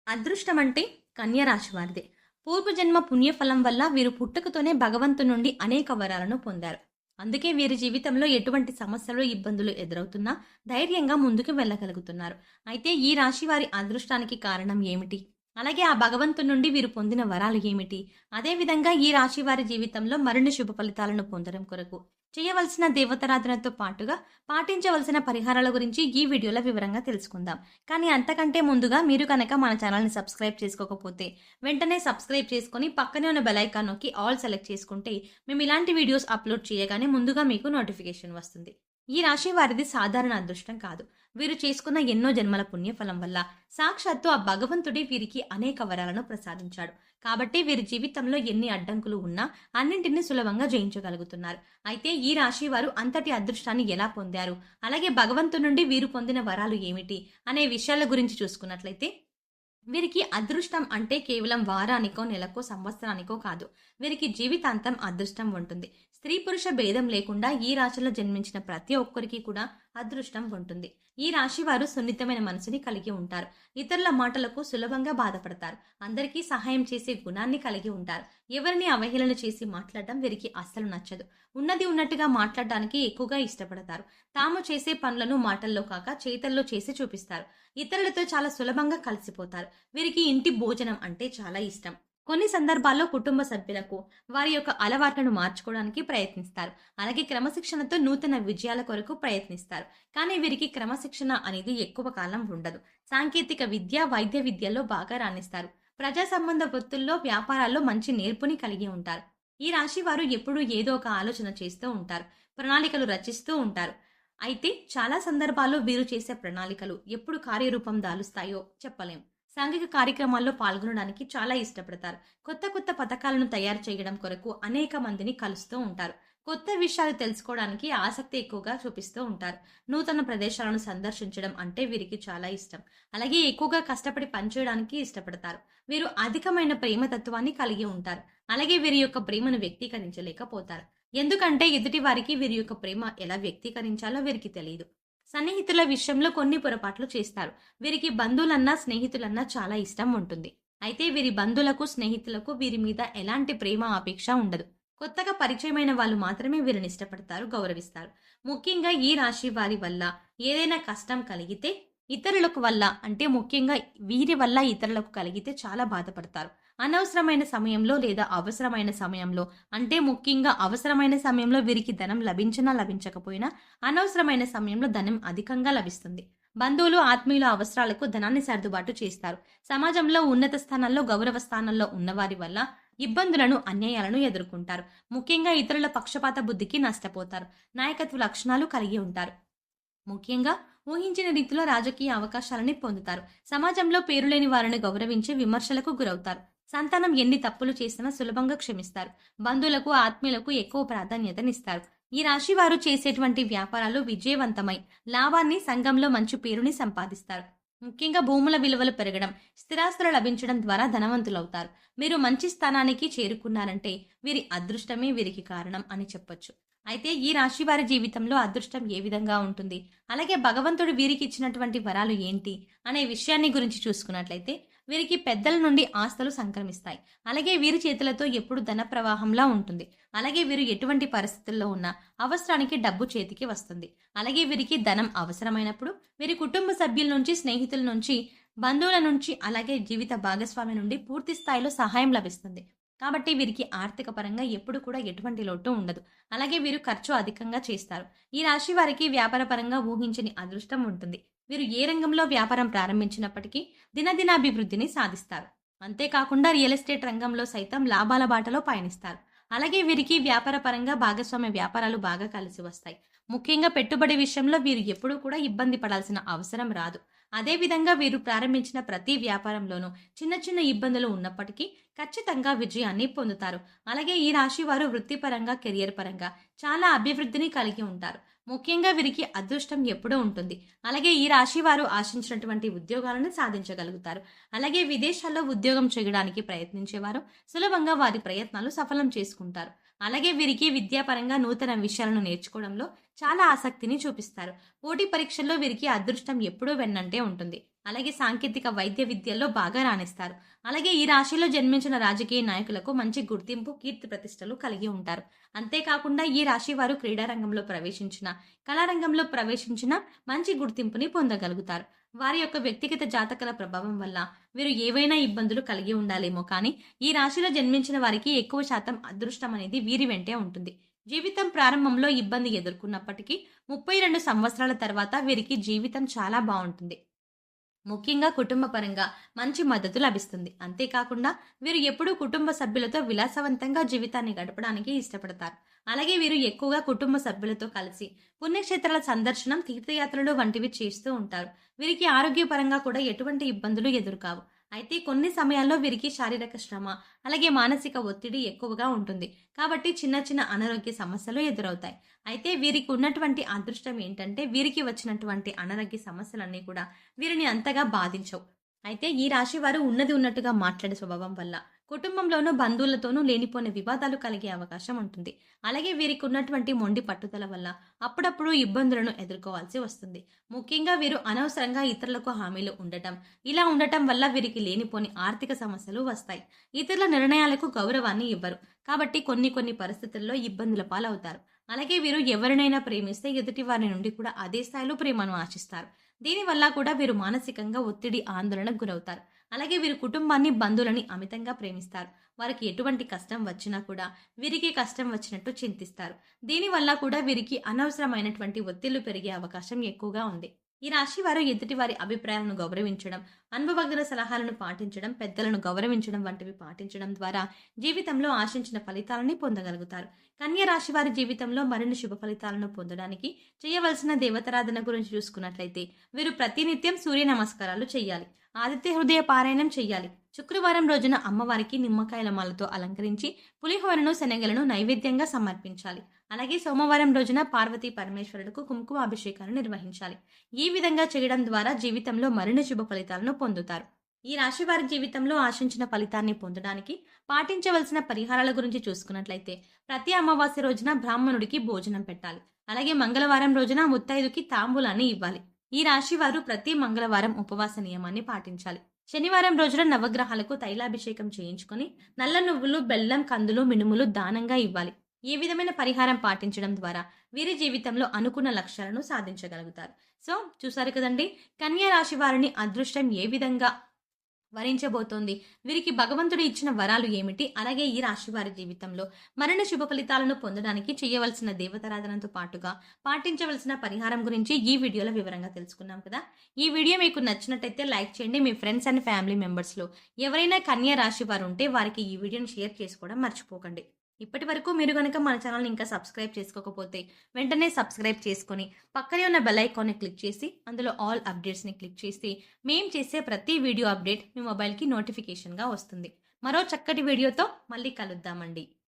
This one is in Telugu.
అదృష్టం అంటే కన్య రాశి వారిదే. పూర్వజన్మ పుణ్యఫలం వల్ల వీరు పుట్టుకతోనే భగవంతు నుండి అనేక వరాలను పొందారు. అందుకే వీరి జీవితంలో ఎటువంటి సమస్యలు, ఇబ్బందులు ఎదురవుతున్నా ధైర్యంగా ముందుకు వెళ్ళగలుగుతున్నారు. అయితే ఈ రాశి వారి అదృష్టానికి కారణం ఏమిటి? అలాగే ఆ భగవంతుడి నుండి వీరు పొందిన వరాలు ఏమిటి? అదేవిధంగా ఈ రాశి వారి జీవితంలో మరిన్ని శుభ ఫలితాలను పొందడం కొరకు చేయవలసిన దేవతారాధనతో పాటుగా పాటించవలసిన పరిహారాల గురించి ఈ వీడియోలో వివరంగా తెలుసుకుందాం. కానీ అంతకంటే ముందుగా మీరు కనుక మన ఛానల్‌ని సబ్స్క్రైబ్ చేసుకోకపోతే వెంటనే సబ్స్క్రైబ్ చేసుకొని పక్కనే ఉన్న బెల్ ఐకాన్ నొక్కి ఆల్ సెలెక్ట్ చేసుకుంటే మేము ఇలాంటి వీడియోస్ అప్లోడ్ చేయగానే ముందుగా మీకు నోటిఫికేషన్ వస్తుంది. ఈ రాశి వారిది సాధారణ అదృష్టం కాదు. వీరు చేసుకున్న ఎన్నో జన్మల పుణ్యఫలం వల్ల సాక్షాత్తు ఆ భగవంతుడే వీరికి అనేక వరాలను ప్రసాదించాడు. కాబట్టి వీరి జీవితంలో ఎన్ని అడ్డంకులు ఉన్నా అన్నింటినీ సులభంగా జయించగలుగుతున్నారు. అయితే ఈ రాశి వారు అంతటి అదృష్టాన్ని ఎలా పొందారు? అలాగే భగవంతుడి నుండి వీరు పొందిన వరాలు ఏమిటి? అనే విషయాల గురించి చూసుకున్నట్లయితే వీరికి అదృష్టం అంటే కేవలం వారానికో, నెలకో, సంవత్సరానికో కాదు. వీరికి జీవితాంతం అదృష్టం ఉంటుంది. స్త్రీ పురుష భేదం లేకుండా ఈ రాశిలో జన్మించిన ప్రతి ఒక్కరికి కూడా అదృష్టం ఉంటుంది. ఈ రాశి వారు సున్నితమైన మనసుని కలిగి ఉంటారు. ఇతరుల మాటలకు సులభంగా బాధపడతారు. అందరికీ సహాయం చేసే గుణాన్ని కలిగి ఉంటారు. ఎవరిని అవహేళన చేసి మాట్లాడడం వీరికి అస్సలు నచ్చదు. ఉన్నది ఉన్నట్టుగా మాట్లాడడానికి ఎక్కువగా ఇష్టపడతారు. తాము చేసే పనులను మాటల్లో కాక చేతల్లో చేసి చూపిస్తారు. ఇతరులతో చాలా సులభంగా కలిసిపోతారు. వీరికి ఇంటి భోజనం అంటే చాలా ఇష్టం. కొన్ని సందర్భాల్లో కుటుంబ సభ్యులకు వారి యొక్క అలవాట్లను మార్చుకోవడానికి ప్రయత్నిస్తారు. అలాగే క్రమశిక్షణతో నూతన విజయాల కొరకు ప్రయత్నిస్తారు. కానీ వీరికి క్రమశిక్షణ అనేది ఎక్కువ కాలం ఉండదు. సాంకేతిక విద్య, వైద్య విద్యలో బాగా రాణిస్తారు. ప్రజా సంబంధ వృత్తుల్లో, వ్యాపారాల్లో మంచి నేర్పుని కలిగి ఉంటారు. ఈ రాశి వారు ఎప్పుడూ ఏదో ఒక ఆలోచన చేస్తూ ఉంటారు. ప్రణాళికలు రచిస్తూ ఉంటారు. అయితే చాలా సందర్భాల్లో వీరు చేసే ప్రణాళికలు ఎప్పుడు కార్యరూపం దాలుస్తాయో చెప్పలేం. సాంఘిక కార్యక్రమాల్లో పాల్గొనడానికి చాలా ఇష్టపడతారు. కొత్త కొత్త పథకాలను తయారు చేయడం కొరకు అనేక మందిని కలుస్తూ ఉంటారు. కొత్త విషయాలు తెలుసుకోవడానికి ఆసక్తి ఎక్కువగా చూపిస్తూ ఉంటారు. నూతన ప్రదేశాలను సందర్శించడం అంటే వీరికి చాలా ఇష్టం. అలాగే ఎక్కువగా కష్టపడి పనిచేయడానికి ఇష్టపడతారు. వీరు అధికమైన ప్రేమతత్వాన్ని కలిగి ఉంటారు. అలాగే వీరి యొక్క ప్రేమను వ్యక్తీకరించలేకపోతారు. ఎందుకంటే ఎదుటి వారికి వీరి యొక్క ప్రేమ ఎలా వ్యక్తీకరించాలో వీరికి తెలియదు. సన్నిహితుల విషయంలో కొన్ని పొరపాట్లు చేస్తారు. వీరికి బంధువులన్నా, స్నేహితులన్నా చాలా ఇష్టం ఉంటుంది. అయితే వీరి బంధువులకు, స్నేహితులకు వీరి మీద ఎలాంటి ప్రేమ, ఆపేక్ష ఉండదు. కొత్తగా పరిచయమైన వాళ్ళు మాత్రమే వీరిని ఇష్టపడతారు, గౌరవిస్తారు. ముఖ్యంగా ఈ రాశి వారి వల్ల ఏదైనా కష్టం కలిగితే ఇతరులకు వల్ల అంటే ముఖ్యంగా వీరి వల్ల ఇతరులకు కలిగితే చాలా బాధపడతారు. అనవసరమైన సమయంలో లేదా అవసరమైన సమయంలో అంటే ముఖ్యంగా అవసరమైన సమయంలో వీరికి ధనం లభించినా లభించకపోయినా అనవసరమైన సమయంలో ధనం అధికంగా లభిస్తుంది. బంధువులు, ఆత్మీయుల అవసరాలకు ధనాన్ని సర్దుబాటు చేస్తారు. సమాజంలో ఉన్నత స్థానాల్లో, గౌరవ స్థానాల్లో ఉన్నవారి వల్ల ఇబ్బందులను, అన్యాయాలను ఎదుర్కొంటారు. ముఖ్యంగా ఇతరుల పక్షపాత బుద్ధికి నష్టపోతారు. నాయకత్వ లక్షణాలు కలిగి ఉంటారు. ముఖ్యంగా ఊహించిన రీతిలో రాజకీయ అవకాశాలని పొందుతారు. సమాజంలో పేరులేని వారిని గౌరవించి విమర్శలకు గురవుతారు. సంతానం ఎన్ని తప్పులు చేసినా సులభంగా క్షమిస్తారు. బంధువులకు, ఆత్మీయులకు ఎక్కువ ప్రాధాన్యతనిస్తారు. ఈ రాశి వారు చేసేటువంటి వ్యాపారాలు విజయవంతమై లాభాన్ని, సంఘంలో మంచి పేరుని సంపాదిస్తారు. ముఖ్యంగా భూముల విలువలు పెరగడం, స్థిరాస్తులు లభించడం ద్వారా ధనవంతులవుతారు. మీరు మంచి స్థానానికి చేరుకున్నారంటే వీరి అదృష్టమే వీరికి కారణం అని చెప్పొచ్చు. అయితే ఈ రాశి వారి జీవితంలో అదృష్టం ఏ విధంగా ఉంటుంది, అలాగే భగవంతుడు వీరికి ఇచ్చినటువంటి వరాలు ఏంటి అనే విషయాన్ని గురించి చూసుకున్నట్లయితే వీరికి పెద్దల నుండి ఆస్తులు సంక్రమిస్తాయి. అలాగే వీరి చేతులతో ఎప్పుడు ధన ప్రవాహంలా ఉంటుంది. అలాగే వీరు ఎటువంటి పరిస్థితుల్లో ఉన్నా అవసరానికి డబ్బు చేతికి వస్తుంది. అలాగే వీరికి ధనం అవసరమైనప్పుడు వీరి కుటుంబ సభ్యుల నుంచి, స్నేహితుల నుంచి, బంధువుల నుంచి, అలాగే జీవిత భాగస్వామి నుండి పూర్తి స్థాయిలో సహాయం లభిస్తుంది. కాబట్టి వీరికి ఆర్థిక పరంగా ఎప్పుడు కూడా ఎటువంటి లోటు ఉండదు. అలాగే వీరు ఖర్చు అధికంగా చేస్తారు. ఈ రాశి వారికి వ్యాపార పరంగా ఊహించని అదృష్టం ఉంటుంది. వీరు ఏ రంగంలో వ్యాపారం ప్రారంభించినప్పటికీ దినదినాభివృద్ధిని సాధిస్తారు. అంతేకాకుండా రియల్ ఎస్టేట్ రంగంలో సైతం లాభాల బాటలో పయనిస్తారు. అలాగే వీరికి వ్యాపార పరంగా భాగస్వామ్య వ్యాపారాలు బాగా కలిసి వస్తాయి. ముఖ్యంగా పెట్టుబడి విషయంలో వీరు ఎప్పుడూ కూడా ఇబ్బంది పడాల్సిన అవసరం రాదు. అదేవిధంగా వీరు ప్రారంభించిన ప్రతి వ్యాపారంలోనూ చిన్న చిన్న ఇబ్బందులు ఉన్నప్పటికీ ఖచ్చితంగా విజయాన్ని పొందుతారు. అలాగే ఈ రాశి వారు వృత్తిపరంగా, కెరియర్ పరంగా చాలా అభివృద్ధిని కలిగి ఉంటారు. ముఖ్యంగా వీరికి అదృష్టం ఎప్పుడూ ఉంటుంది. అలాగే ఈ రాశి వారు ఆశించినటువంటి ఉద్యోగాలను సాధించగలుగుతారు. అలాగే విదేశాల్లో ఉద్యోగం చేయడానికి ప్రయత్నించేవారు సులభంగా వారి ప్రయత్నాలు సఫలం చేసుకుంటారు. అలాగే వీరికి విద్యాపరంగా నూతన విషయాలను నేర్చుకోవడంలో చాలా ఆసక్తిని చూపిస్తారు. పోటీ పరీక్షల్లో వీరికి అదృష్టం ఎప్పుడూ వెన్నంటే ఉంటుంది. అలాగే సాంకేతిక వైద్య విద్యల్లో బాగా రాణిస్తారు. అలాగే ఈ రాశిలో జన్మించిన రాజకీయ నాయకులకు మంచి గుర్తింపు, కీర్తి ప్రతిష్టలు కలిగి ఉంటారు. అంతేకాకుండా ఈ రాశి వారు క్రీడారంగంలో ప్రవేశించిన, కళారంగంలో ప్రవేశించిన మంచి గుర్తింపుని పొందగలుగుతారు. వారి యొక్క వ్యక్తిగత జాతకాల ప్రభావం వల్ల వీరు ఏవైనా ఇబ్బందులు కలిగి ఉండాలేమో కానీ ఈ రాశిలో జన్మించిన వారికి ఎక్కువ శాతం అదృష్టం అనేది వీరి వెంటే ఉంటుంది. జీవితం ప్రారంభంలో ఇబ్బంది ఎదుర్కొన్నప్పటికీ 32 సంవత్సరాల తర్వాత వీరికి జీవితం చాలా బాగుంటుంది. ముఖ్యంగా కుటుంబ పరంగా మంచి మద్దతు లభిస్తుంది. అంతేకాకుండా వీరు ఎప్పుడూ కుటుంబ సభ్యులతో విలాసవంతంగా జీవితాన్ని గడపడానికి ఇష్టపడతారు. అలాగే వీరు ఎక్కువగా కుటుంబ సభ్యులతో కలిసి పుణ్యక్షేత్రాల సందర్శనం, తీర్థయాత్రలు వంటివి చేస్తూ ఉంటారు. వీరికి ఆరోగ్యపరంగా కూడా ఎటువంటి ఇబ్బందులు ఎదురుకావు. అయితే కొన్ని సమయాల్లో వీరికి శారీరక శ్రమ, అలాగే మానసిక ఒత్తిడి ఎక్కువగా ఉంటుంది. కాబట్టి చిన్న చిన్న అనారోగ్య సమస్యలు ఎదురవుతాయి. అయితే వీరికి ఉన్నటువంటి అదృష్టం ఏంటంటే వీరికి వచ్చినటువంటి అనారోగ్య సమస్యలన్నీ కూడా వీరిని అంతగా బాధించవు. అయితే ఈ రాశి వారు ఉన్నది ఉన్నట్టుగా మాట్లాడే స్వభావం వల్ల కుటుంబంలోనూ బంధువులతోనూ లేనిపోని వివాదాలు కలిగే అవకాశం ఉంటుంది. అలాగే వీరికి ఉన్నటువంటి మొండి పట్టుదల వల్ల అప్పుడప్పుడు ఇబ్బందులను ఎదుర్కోవాల్సి వస్తుంది. ముఖ్యంగా వీరు అనవసరంగా ఇతరులకు హామీలు ఇలా ఉండటం వల్ల వీరికి లేనిపోని ఆర్థిక సమస్యలు వస్తాయి. ఇతరుల నిర్ణయాలకు గౌరవాన్ని ఇవ్వరు. కాబట్టి కొన్ని పరిస్థితుల్లో ఇబ్బందుల పాలవుతారు. అలాగే వీరు ఎవరినైనా ప్రేమిస్తే ఎదుటి వారి నుండి కూడా అదే స్థాయిలో ప్రేమను ఆశిస్తారు. దీనివల్ల కూడా వీరు మానసికంగా ఒత్తిడి, ఆందోళనకు గురవుతారు. అలాగే వీరు కుటుంబాన్ని, బంధువులని అమితంగా ప్రేమిస్తారు. వారికి ఎటువంటి కష్టం వచ్చినా కూడా వీరికి కష్టం వచ్చినట్టు చింతిస్తారు. దీనివల్ల కూడా వీరికి అనవసరమైనటువంటి ఒత్తిళ్లు పెరిగే అవకాశం ఎక్కువగా ఉంది. ఈ రాశి వారు ఎదుటి వారి అభిప్రాయాలను గౌరవించడం, అనుభవజ్ఞుల సలహాలను పాటించడం, పెద్దలను గౌరవించడం వంటివి పాటించడం ద్వారా జీవితంలో ఆశించిన ఫలితాలని పొందగలుగుతారు. కన్య రాశి వారి జీవితంలో మరిన్ని శుభ ఫలితాలను పొందడానికి చేయవలసిన దేవతారాధన గురించి చూసుకున్నట్లయితే వీరు ప్రతినిత్యం సూర్య నమస్కారాలు చేయాలి. ఆదిత్య హృదయ పారాయణం చెయ్యాలి. శుక్రవారం రోజున అమ్మవారికి నిమ్మకాయల మాలతో అలంకరించి పులిహోరను, శనగలను నైవేద్యంగా సమర్పించాలి. అలాగే సోమవారం రోజున పార్వతీ పరమేశ్వరులకు కుంకుమ అభిషేకాలు నిర్వహించాలి. ఈ విధంగా చేయడం ద్వారా జీవితంలో మరిన్ని శుభ ఫలితాలను పొందుతారు. ఈ రాశి వారి జీవితంలో ఆశించిన ఫలితాన్ని పొందడానికి పాటించవలసిన పరిహారాల గురించి చూసుకున్నట్లయితే ప్రతి అమావాస్య రోజున బ్రాహ్మణుడికి భోజనం పెట్టాలి. అలాగే మంగళవారం రోజున ముత్తైదుకి తాంబూలాన్ని ఇవ్వాలి. ఈ రాశి వారు ప్రతి మంగళవారం ఉపవాస నియమాన్ని పాటించాలి. శనివారం రోజున నవగ్రహాలకు తైలాభిషేకం చేయించుకొని నల్ల నువ్వులు, బెల్లం, కందులు, మినుములు దానంగా ఇవ్వాలి. ఈ విధమైన పరిహారం పాటించడం ద్వారా వీరి జీవితంలో అనుకున్న లక్ష్యాలను సాధించగలుగుతారు. సో చూసారు కదండి, కన్యా రాశి వారిని అదృష్టం ఏ విధంగా వరించబోతోంది, వీరికి భగవంతుడు ఇచ్చిన వరాలు ఏమిటి, అలాగే ఈ రాశి వారి జీవితంలో మరిన్ని శుభ ఫలితాలను పొందడానికి చేయవలసిన దేవతారాధనతో పాటుగా పాటించవలసిన పరిహారం గురించి ఈ వీడియోలో వివరంగా తెలుసుకున్నాం కదా. ఈ వీడియో మీకు నచ్చినట్టయితే లైక్ చేయండి. మీ ఫ్రెండ్స్ అండ్ ఫ్యామిలీ మెంబర్స్లో ఎవరైనా కన్యా రాశి వారు ఉంటే వారికి ఈ వీడియోని షేర్ చేసుకోవడం మర్చిపోకండి. ఇప్పటి వరకు మీరు కనుక మన ఛానల్ని ఇంకా సబ్స్క్రైబ్ చేసుకోకపోతే వెంటనే సబ్స్క్రైబ్ చేసుకొని పక్కనే ఉన్న బెల్ ఐకాన్ని క్లిక్ చేసి అందులో ఆల్ అప్డేట్స్ని క్లిక్ చేసి మేము చేసే ప్రతి వీడియో అప్డేట్ మీ మొబైల్కి నోటిఫికేషన్గా వస్తుంది. మరో చక్కటి వీడియోతో మళ్ళీ కలుద్దామండి.